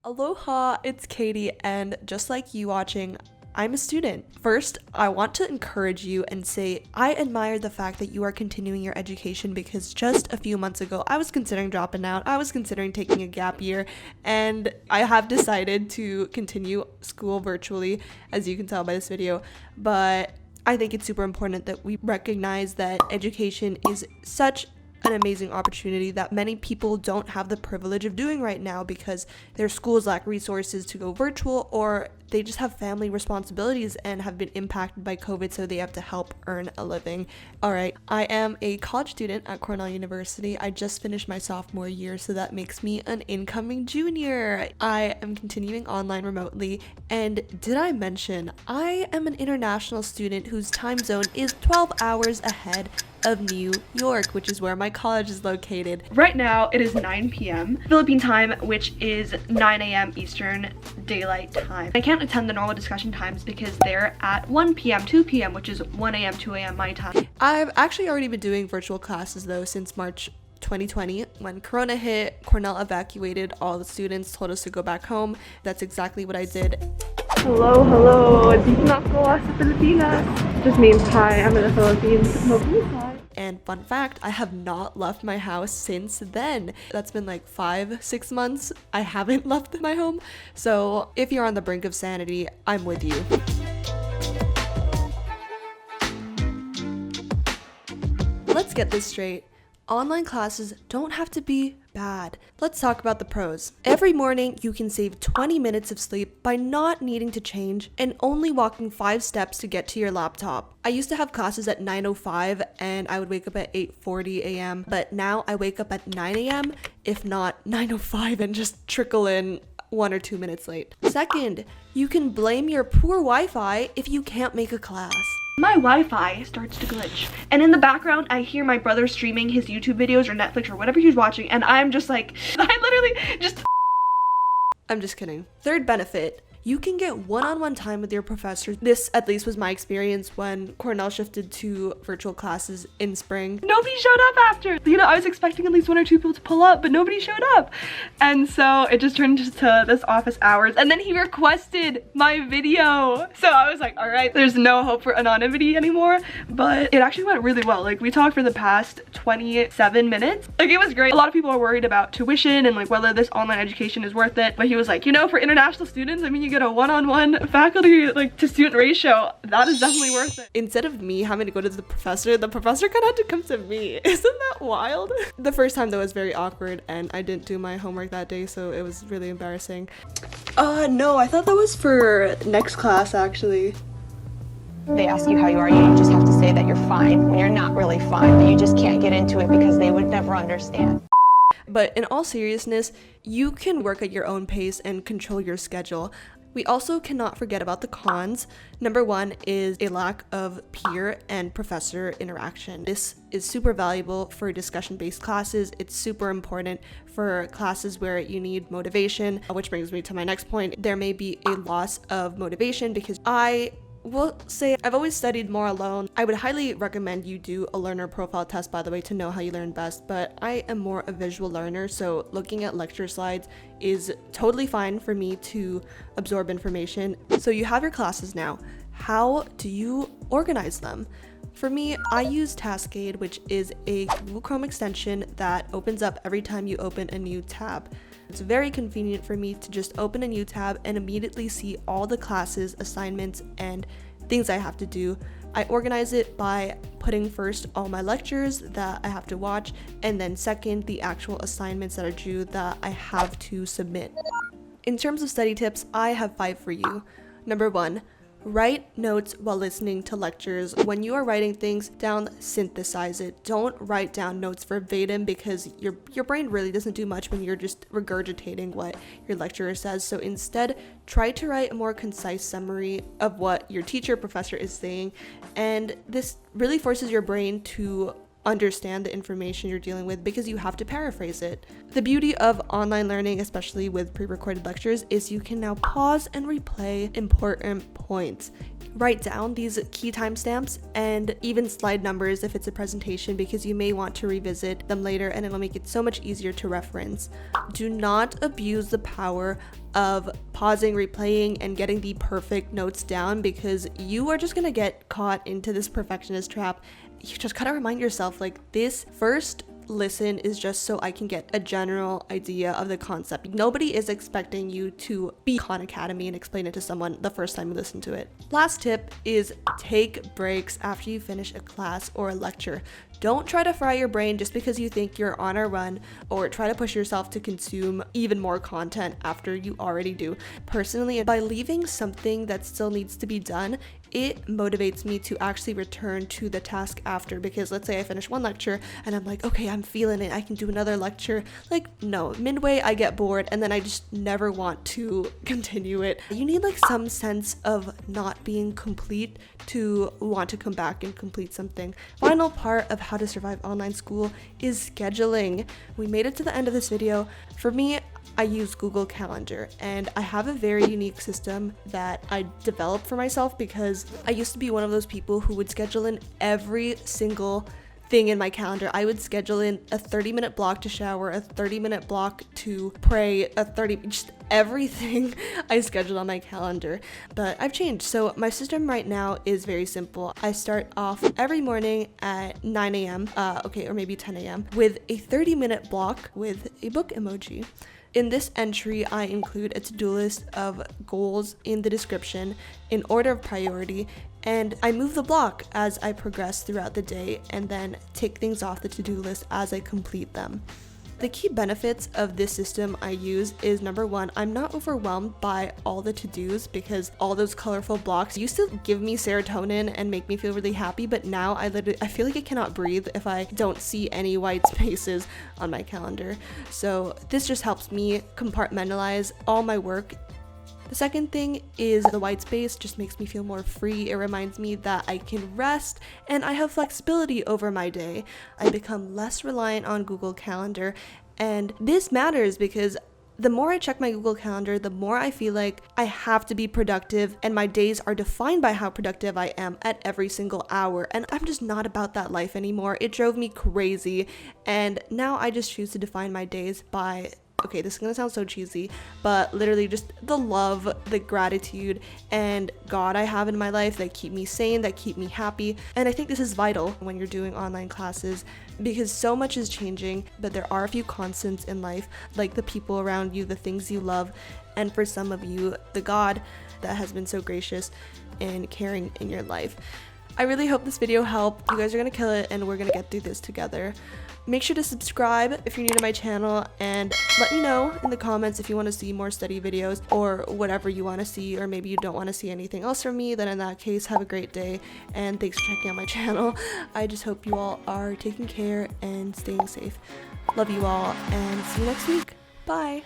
Aloha, it's Katie, and just like you watching, I'm a student. First, I want to encourage you and say I admire the fact that you are continuing your education because just a few months ago, I was considering dropping out. I was considering taking a gap year, and I have decided to continue school virtually, as you can tell by this video. But I think it's super important that we recognize that education is such an amazing opportunity that many people don't have the privilege of doing right now because their schools lack resources to go virtual, or they just have family responsibilities and have been impacted by COVID, so they have to help earn a living. Alright, I am a college student at Cornell University. I just finished my sophomore year, so that makes me an incoming junior. I am continuing online remotely, and did I mention I am an international student whose time zone is 12 hours ahead of New York, which is where my college is located. Right now, it is 9 p.m. Philippine time, which is 9 a.m. Eastern Daylight Time. I can't attend the normal discussion times because they're at 1 p.m., 2 p.m., which is 1 a.m., 2 a.m. my time. I've actually already been doing virtual classes though since March 2020. When Corona hit, Cornell evacuated all the students, told us to go back home. That's exactly what I did. Hello. Dito na ako sa Filipinas. Just means hi, I'm in the Philippines. Mabuhay. And fun fact, I have not left my house since then. That's been like 5-6 months. I haven't left my home. So if you're on the brink of sanity, I'm with you. Let's get this straight. Online classes don't have to be bad. Let's talk about the pros. Every morning, you can save 20 minutes of sleep by not needing to change and only walking 5 steps to get to your laptop. I used to have classes at 9:05 and I would wake up at 8:40 a.m. But now I wake up at 9 a.m. if not 9:05 and just trickle in 1 or 2 minutes late. Second, you can blame your poor Wi-Fi if you can't make a class. My Wi-Fi starts to glitch, and in the background I hear my brother streaming his YouTube videos or Netflix or whatever he's watching, and I'm just like, I'm just kidding. Third benefit, you can get one-on-one time with your professor. This, at least, was my experience when Cornell shifted to virtual classes in spring. Nobody showed up after. You know, I was expecting at least 1 or 2 people to pull up, but nobody showed up. And so it just turned into this office hours. And then he requested my video. So I was like, all right, there's no hope for anonymity anymore. But it actually went really well. Like, we talked for the past 27 minutes. Like, it was great. A lot of people are worried about tuition and like whether this online education is worth it. But he was like, you know, for international students, I mean, you get a one-on-one faculty like to student ratio. That is definitely worth it. Instead of me having to go to the professor kind of had to come to me. Isn't that wild? The first time though was very awkward and I didn't do my homework that day, so it was really embarrassing. No, I thought that was for next class actually. They ask you how you are, you just have to say that you're fine when you're not really fine, but you just can't get into it because they would never understand. But in all seriousness, you can work at your own pace and control your schedule. We also cannot forget about the cons. Number 1 is a lack of peer and professor interaction. This is super valuable for discussion-based classes. It's super important for classes where you need motivation, which brings me to my next point. There may be a loss of motivation because I will say I've always studied more alone. I would highly recommend you do a learner profile test, by the way, to know how you learn best, but I am more a visual learner, so looking at lecture slides is totally fine for me to absorb information. So you have your classes now. How do you organize them? For me, I use Taskade, which is a Google Chrome extension that opens up every time you open a new tab. It's very convenient for me to just open a new tab and immediately see all the classes, assignments, and things I have to do. I organize it by putting first all my lectures that I have to watch, and then second, the actual assignments that are due that I have to submit. In terms of study tips, I have 5 for you. Number 1, write notes while listening to lectures. When you are writing things down, synthesize it. Don't write down notes verbatim because your brain really doesn't do much when you're just regurgitating what your lecturer says. So instead, try to write a more concise summary of what your teacher or professor is saying. And this really forces your brain to understand the information you're dealing with because you have to paraphrase it. The beauty of online learning, especially with pre-recorded lectures, is you can now pause and replay important points. Write down these key timestamps and even slide numbers if it's a presentation, because you may want to revisit them later and it'll make it so much easier to reference. Do not abuse the power of pausing, replaying, and getting the perfect notes down, because you are just gonna get caught into this perfectionist trap. You just gotta remind yourself, like, this first listen is just so I can get a general idea of the concept. Nobody is expecting you to be Khan Academy and explain it to someone the first time you listen to it. Last tip is take breaks after you finish a class or a lecture. Don't try to fry your brain just because you think you're on a run, or try to push yourself to consume even more content after you already do. Personally, by leaving something that still needs to be done, it motivates me to actually return to the task after, because let's say I finish one lecture and I'm like, okay, I'm feeling it, I can do another lecture. Like, no, midway I get bored and then I just never want to continue it. You need like some sense of not being complete to want to come back and complete something. Final part of how to survive online school is scheduling. We made it to the end of this video. For me, I use Google Calendar, and I have a very unique system that I developed for myself because I used to be one of those people who would schedule in every single thing in my calendar. I would schedule in a 30-minute block to shower, a 30-minute block to pray, just everything I scheduled on my calendar. But I've changed. So my system right now is very simple. I start off every morning at 9 a.m., or maybe 10 a.m. with a 30-minute block with a book emoji. In this entry, I include a to-do list of goals in the description in order of priority, and I move the block as I progress throughout the day and then take things off the to-do list as I complete them. The key benefits of this system I use is, number one, I'm not overwhelmed by all the to-dos, because all those colorful blocks used to give me serotonin and make me feel really happy, but now I feel like I cannot breathe if I don't see any white spaces on my calendar. So this just helps me compartmentalize all my work. The second thing is the white space just makes me feel more free. It reminds me that I can rest and I have flexibility over my day. I become less reliant on Google Calendar, and this matters because the more I check my Google Calendar, the more I feel like I have to be productive, and my days are defined by how productive I am at every single hour. And I'm just not about that life anymore. It drove me crazy, and now I just choose to define my days by, okay, this is gonna sound so cheesy, but literally just the love, the gratitude, and God I have in my life that keep me sane, that keep me happy. And I think this is vital when you're doing online classes, because so much is changing, but there are a few constants in life, like the people around you, the things you love, and for some of you, the God that has been so gracious and caring in your life. I really hope this video helped. You guys are gonna kill it, and we're gonna get through this together. Make sure to subscribe if you're new to my channel, and let me know in the comments if you want to see more study videos or whatever you want to see, or maybe you don't want to see anything else from me. Then in that case, have a great day, and thanks for checking out my channel. I just hope you all are taking care and staying safe. Love you all, and see you next week. Bye.